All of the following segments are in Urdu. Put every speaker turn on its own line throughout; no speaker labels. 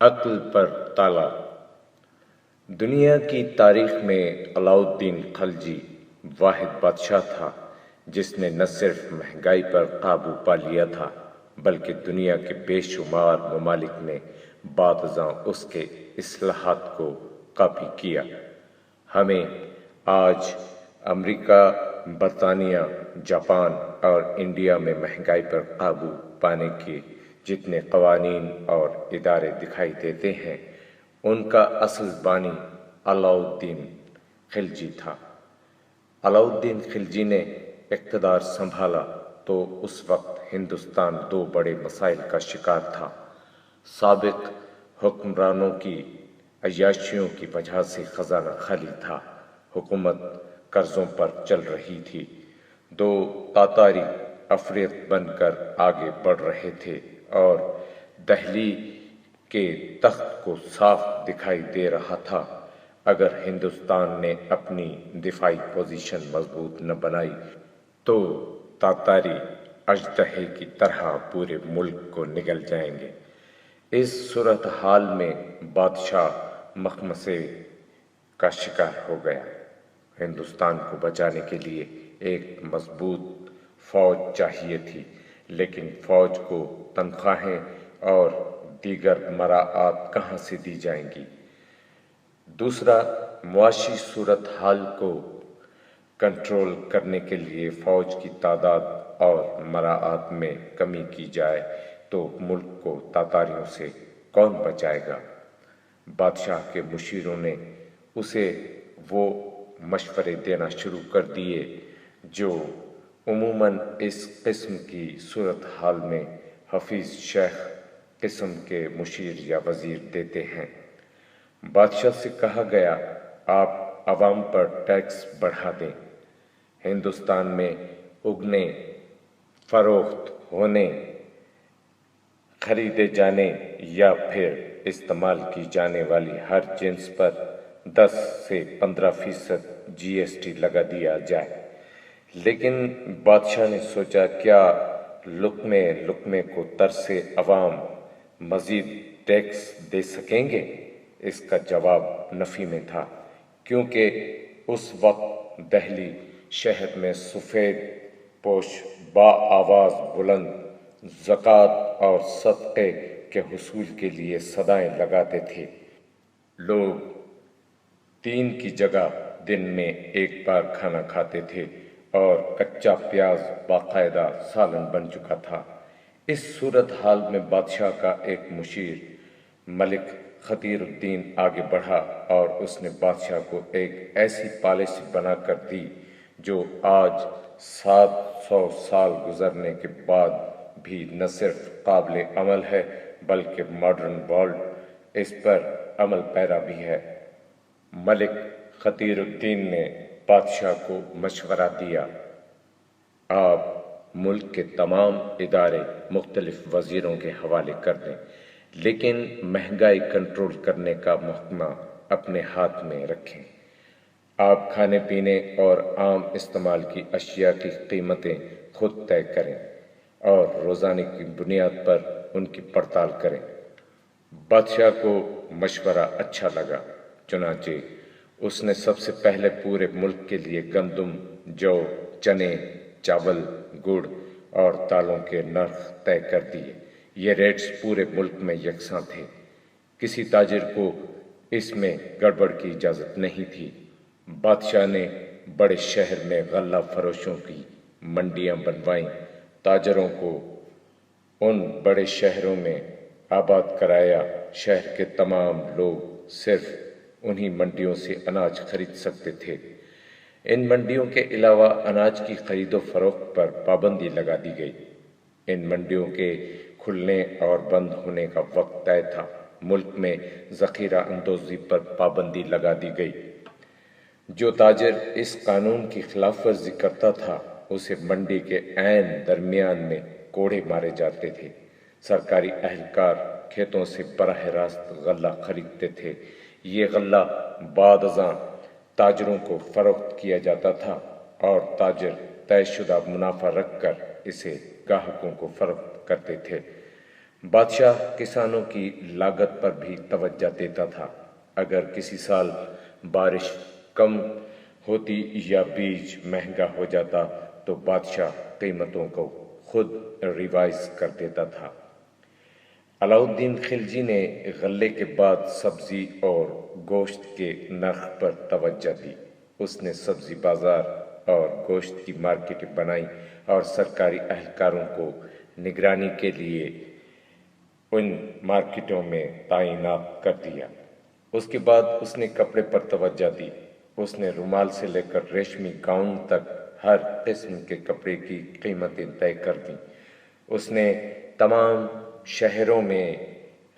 عقل پر تالا۔ دنیا کی تاریخ میں علاؤالدین خلجی واحد بادشاہ تھا جس نے نہ صرف مہنگائی پر قابو پا لیا تھا بلکہ دنیا کے بے شمار ممالک نے بعد ازاں اس کے اصلاحات کو کاپی کیا۔ ہمیں آج امریکہ، برطانیہ، جاپان اور انڈیا میں مہنگائی پر قابو پانے کے جتنے قوانین اور ادارے دکھائی دیتے ہیں ان کا اصل بانی علاؤالدین خلجی تھا۔ علاؤالدین خلجی نے اقتدار سنبھالا تو اس وقت ہندوستان دو بڑے مسائل کا شکار تھا۔ سابق حکمرانوں کی عیاشیوں کی وجہ سے خزانہ خالی تھا، حکومت قرضوں پر چل رہی تھی، دو تاتاری افریت بن کر آگے بڑھ رہے تھے اور دہلی کے تخت کو صاف دکھائی دے رہا تھا اگر ہندوستان نے اپنی دفاعی پوزیشن مضبوط نہ بنائی تو تاتاری اژدہے کی طرح پورے ملک کو نگل جائیں گے۔ اس صورتحال میں بادشاہ مخمصے کا شکار ہو گیا۔ ہندوستان کو بچانے کے لیے ایک مضبوط فوج چاہیے تھی، لیکن فوج کو تنخواہیں اور دیگر مراعات کہاں سے دی جائیں گی؟ دوسرا، معاشی صورتحال کو کنٹرول کرنے کے لیے فوج کی تعداد اور مراعات میں کمی کی جائے تو ملک کو تاتاریوں سے کون بچائے گا؟ بادشاہ کے مشیروں نے اسے وہ مشورے دینا شروع کر دیے جو عموماً اس قسم کی صورتحال میں حفیظ شیخ قسم کے مشیر یا وزیر دیتے ہیں۔ بادشاہ سے کہا گیا، آپ عوام پر ٹیکس بڑھا دیں، ہندوستان میں اگنے، فروخت ہونے، خریدے جانے یا پھر استعمال کی جانے والی ہر جنس پر 10 سے 15% GST لگا دیا جائے۔ لیکن بادشاہ نے سوچا، کیا لقمے لقمے کو ترسے عوام مزید ٹیکس دے سکیں گے؟ اس کا جواب نفی میں تھا، کیونکہ اس وقت دہلی شہر میں سفید پوش بآواز بلند زکوٰۃ اور صدقے کے حصول کے لیے صدائیں لگاتے تھے۔ لوگ 3 کی جگہ دن میں ایک بار کھانا کھاتے تھے اور کچا پیاز باقاعدہ سالن بن چکا تھا۔ اس صورتحال میں بادشاہ کا ایک مشیر ملک خطیر الدین آگے بڑھا اور اس نے بادشاہ کو ایک ایسی پالیسی بنا کر دی جو آج 700 سال گزرنے کے بعد بھی نہ صرف قابل عمل ہے بلکہ ماڈرن ورلڈ اس پر عمل پیرا بھی ہے۔ ملک خطیر الدین نے بادشاہ کو مشورہ دیا، آپ ملک کے تمام ادارے مختلف وزیروں کے حوالے کر دیں، لیکن مہنگائی کنٹرول کرنے کا محکمہ اپنے ہاتھ میں رکھیں۔ آپ کھانے پینے اور عام استعمال کی اشیاء کی قیمتیں خود طے کریں اور روزانے کی بنیاد پر ان کی پڑتال کریں۔ بادشاہ کو مشورہ اچھا لگا، چنانچہ اس نے سب سے پہلے پورے ملک کے لیے گندم، جو، چنے، چاول، گڑ اور دالوں کے نرخ طے کر دیے۔ یہ ریٹس پورے ملک میں یکساں تھے، کسی تاجر کو اس میں گڑبڑ کی اجازت نہیں تھی۔ بادشاہ نے بڑے شہر میں غلہ فروشوں کی منڈیاں بنوائیں، تاجروں کو ان بڑے شہروں میں آباد کرایا۔ شہر کے تمام لوگ صرف انہی منڈیوں سے اناج خرید سکتے تھے۔ ان منڈیوں کے علاوہ اناج کی خرید و فروخت پر پابندی لگا دی گئی۔ ان منڈیوں کے کھلنے اور بند ہونے کا وقت طے تھا۔ ملک میں ذخیرہ اندوزی پر پابندی لگا دی گئی۔ جو تاجر اس قانون کی خلاف ورزی کرتا تھا اسے منڈی کے عین درمیان میں کوڑے مارے جاتے تھے۔ سرکاری اہلکار کھیتوں سے براہ راست غلہ خریدتے تھے۔ یہ غلہ بعد ازاں تاجروں کو فروخت کیا جاتا تھا اور تاجر طے شدہ منافع رکھ کر اسے گاہکوں کو فروخت کرتے تھے۔ بادشاہ کسانوں کی لاگت پر بھی توجہ دیتا تھا۔ اگر کسی سال بارش کم ہوتی یا بیج مہنگا ہو جاتا تو بادشاہ قیمتوں کو خود ریوائز کر دیتا تھا۔ علاؤالدین خلجی نے غلے کے بعد سبزی اور گوشت کے نرخ پر توجہ دی۔ اس نے سبزی بازار اور گوشت کی مارکیٹیں بنائیں اور سرکاری اہلکاروں کو نگرانی کے لیے ان مارکیٹوں میں تعینات کر دیا۔ اس کے بعد اس نے کپڑے پر توجہ دی۔ اس نے رومال سے لے کر ریشمی گاؤن تک ہر قسم کے کپڑے کی قیمتیں طے کر دیں۔ اس نے تمام شہروں میں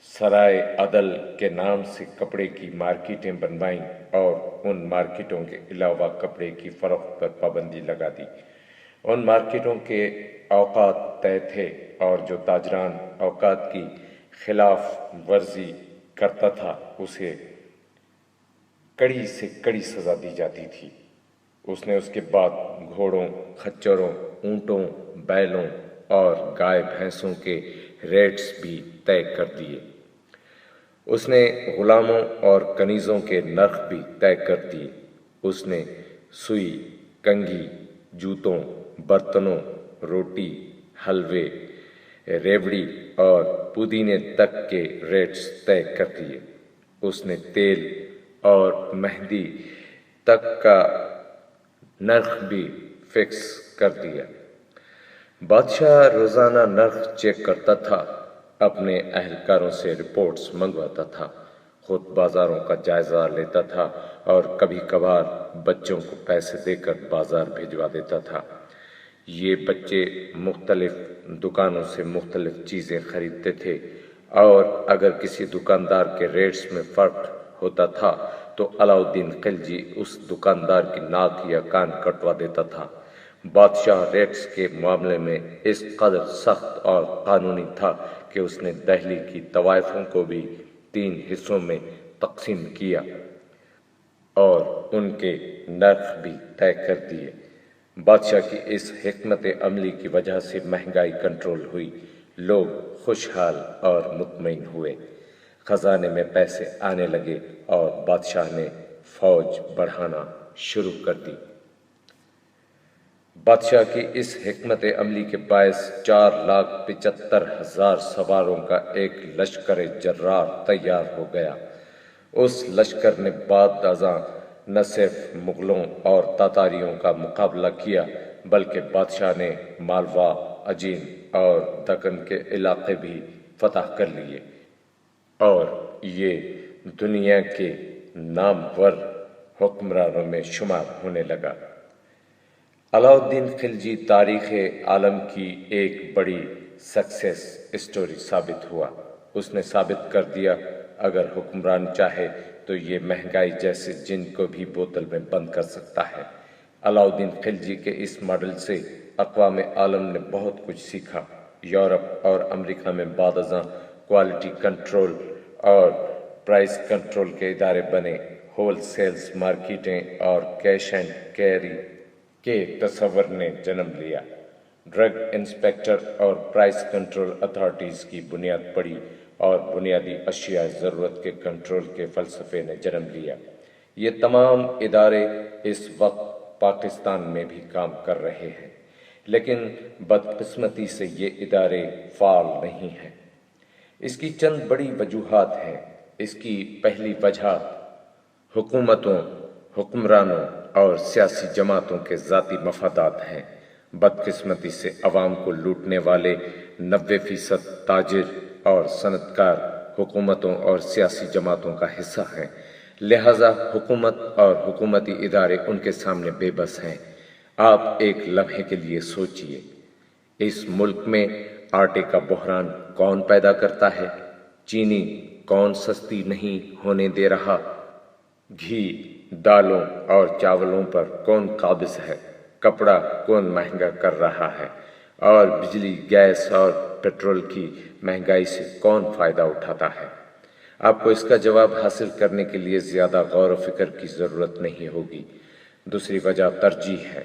سرائے عدل کے نام سے کپڑے کی مارکیٹیں بنوائیں اور ان مارکیٹوں کے علاوہ کپڑے کی فروخت پر پابندی لگا دی۔ ان مارکیٹوں کے اوقات طے تھے اور جو تاجران اوقات کی خلاف ورزی کرتا تھا اسے کڑی سے کڑی سزا دی جاتی تھی۔ اس نے اس کے بعد گھوڑوں، خچروں، اونٹوں، بیلوں اور گائے بھینسوں کے ریٹس بھی طے کر دیے۔ اس نے غلاموں اور کنیزوں کے نرخ بھی طے کر دیے۔ اس نے سوئی، کنگھی، جوتوں، برتنوں، روٹی، حلوے، ریوڑی اور پودینے تک کے ریٹس طے کر دیے۔ اس نے تیل اور مہندی تک کا نرخ بھی فکس کر دیا۔ بادشاہ روزانہ نرخ چیک کرتا تھا، اپنے اہلکاروں سے رپورٹس منگواتا تھا، خود بازاروں کا جائزہ لیتا تھا اور کبھی کبھار بچوں کو پیسے دے کر بازار بھجوا دیتا تھا۔ یہ بچے مختلف دکانوں سے مختلف چیزیں خریدتے تھے اور اگر کسی دکاندار کے ریٹس میں فرق ہوتا تھا تو علاؤالدین خلجی اس دکاندار کی ناک یا کان کٹوا دیتا تھا۔ بادشاہ ریٹس کے معاملے میں اس قدر سخت اور قانونی تھا کہ اس نے دہلی کی طوائفوں کو بھی 3 حصوں میں تقسیم کیا اور ان کے نرخ بھی طے کر دیے۔ بادشاہ کی اس حکمت عملی کی وجہ سے مہنگائی کنٹرول ہوئی، لوگ خوشحال اور مطمئن ہوئے، خزانے میں پیسے آنے لگے اور بادشاہ نے فوج بڑھانا شروع کر دی۔ بادشاہ کی اس حکمت عملی کے باعث 4,75,000 سواروں کا ایک لشکر جرار تیار ہو گیا۔ اس لشکر نے بعد ازاں نہ صرف مغلوں اور تاتاریوں کا مقابلہ کیا بلکہ بادشاہ نے مالوا، اجین اور دکن کے علاقے بھی فتح کر لیے اور یہ دنیا کے نامور حکمرانوں میں شمار ہونے لگا۔ علاؤالدین خلجی تاریخ عالم کی ایک بڑی سکسیس اسٹوری ثابت ہوا۔ اس نے ثابت کر دیا اگر حکمران چاہے تو یہ مہنگائی جیسے جن کو بھی بوتل میں بند کر سکتا ہے۔ علاؤالدین خلجی کے اس ماڈل سے اقوام عالم نے بہت کچھ سیکھا۔ یورپ اور امریکہ میں بعد ازاں کوالٹی کنٹرول اور پرائس کنٹرول کے ادارے بنے، ہول سیلز مارکیٹیں اور کیش اینڈ کیری کے تصور نے جنم لیا، ڈرگ انسپیکٹر اور پرائس کنٹرول اتھارٹیز کی بنیاد پڑی اور بنیادی اشیاء ضرورت کے کنٹرول کے فلسفے نے جنم لیا۔ یہ تمام ادارے اس وقت پاکستان میں بھی کام کر رہے ہیں، لیکن بدقسمتی سے یہ ادارے فعال نہیں ہیں۔ اس کی چند بڑی وجوہات ہیں۔ اس کی پہلی وجہ حکومتوں، حکمرانوں اور سیاسی جماعتوں کے ذاتی مفادات ہیں۔ بدقسمتی سے عوام کو لوٹنے والے 90% تاجر اور صنعت کار حکومتوں اور سیاسی جماعتوں کا حصہ ہیں، لہذا حکومت اور حکومتی ادارے ان کے سامنے بے بس ہیں۔ آپ ایک لمحے کے لیے سوچئے، اس ملک میں آٹے کا بحران کون پیدا کرتا ہے؟ چینی کون سستی نہیں ہونے دے رہا؟ گھی، دالوں اور چاولوں پر کون قابض ہے؟ کپڑا کون مہنگا کر رہا ہے؟ اور بجلی، گیس اور پیٹرول کی مہنگائی سے کون فائدہ اٹھاتا ہے؟ آپ کو اس کا جواب حاصل کرنے کے لیے زیادہ غور و فکر کی ضرورت نہیں ہوگی۔ دوسری وجہ ترجیح ہے۔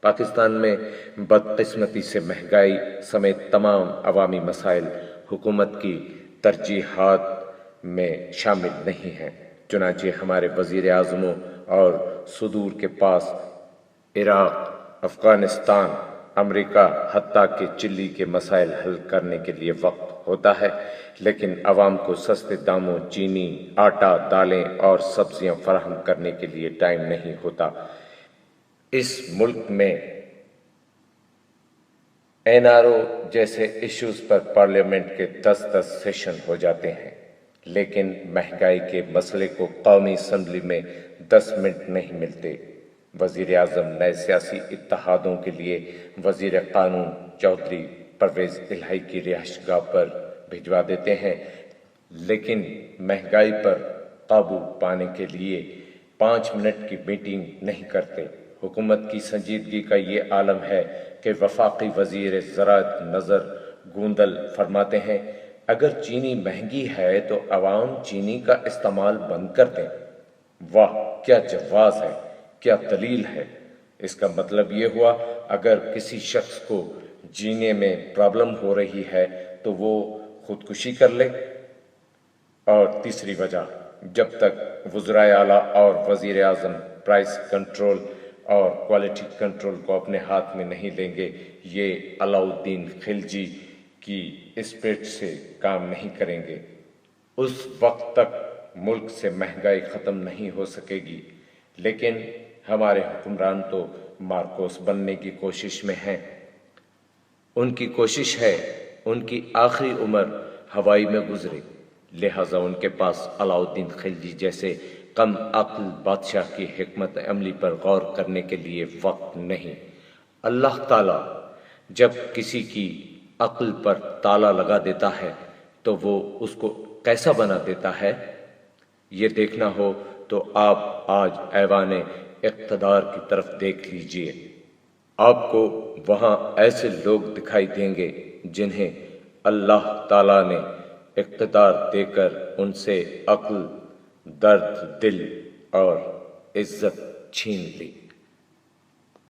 پاکستان میں بدقسمتی سے مہنگائی سمیت تمام عوامی مسائل حکومت کی ترجیحات میں شامل نہیں ہیں۔ چنانچہ ہمارے وزیر اعظموں اور صدور کے پاس عراق، افغانستان، امریکہ، حتیٰ کہ چلی کے مسائل حل کرنے کے لیے وقت ہوتا ہے، لیکن عوام کو سستے داموں چینی، آٹا، دالیں اور سبزیاں فراہم کرنے کے لیے ٹائم نہیں ہوتا۔ اس ملک میں NRO جیسے ایشوز پر پارلیمنٹ کے 10 سیشن ہو جاتے ہیں، لیکن مہنگائی کے مسئلے کو قومی اسمبلی میں 10 منٹ نہیں ملتے۔ وزیر اعظم نئے سیاسی اتحادوں کے لیے وزیر قانون چودھری پرویز الہی کی رہائش گاہ پر بھجوا دیتے ہیں، لیکن مہنگائی پر قابو پانے کے لیے 5 منٹ کی میٹنگ نہیں کرتے۔ حکومت کی سنجیدگی کا یہ عالم ہے کہ وفاقی وزیر زراعت نظر گوندل فرماتے ہیں، اگر چینی مہنگی ہے تو عوام چینی کا استعمال بند کر دیں۔ واہ، کیا جواز ہے، کیا دلیل ہے! اس کا مطلب یہ ہوا اگر کسی شخص کو جینے میں پرابلم ہو رہی ہے تو وہ خودکشی کر لے۔ اور تیسری وجہ، جب تک وزرائے اعلیٰ اور وزیر اعظم پرائس کنٹرول اور کوالٹی کنٹرول کو اپنے ہاتھ میں نہیں لیں گے، یہ علاؤالدین خلجی کی اسپرٹ سے کام نہیں کریں گے۔ اس وقت تک ملک سے مہنگائی ختم نہیں ہو سکے گی۔ لیکن ہمارے حکمران تو مارکوس بننے کی کوشش میں ہیں۔ ان کی کوشش ہے ان کی آخری عمر ہوائی میں گزرے، لہٰذا ان کے پاس علاؤالدین خلجی جیسے کم عقل بادشاہ کی حکمت عملی پر غور کرنے کے لیے وقت نہیں۔ اللہ تعالیٰ جب کسی کی عقل پر تالا لگا دیتا ہے تو وہ اس کو کیسا بنا دیتا ہے، یہ دیکھنا ہو تو آپ آج ایوان اقتدار کی طرف دیکھ لیجئے۔ آپ کو وہاں ایسے لوگ دکھائی دیں گے جنہیں اللہ تعالیٰ نے اقتدار دے کر ان سے عقل، درد دل اور عزت چھین لی۔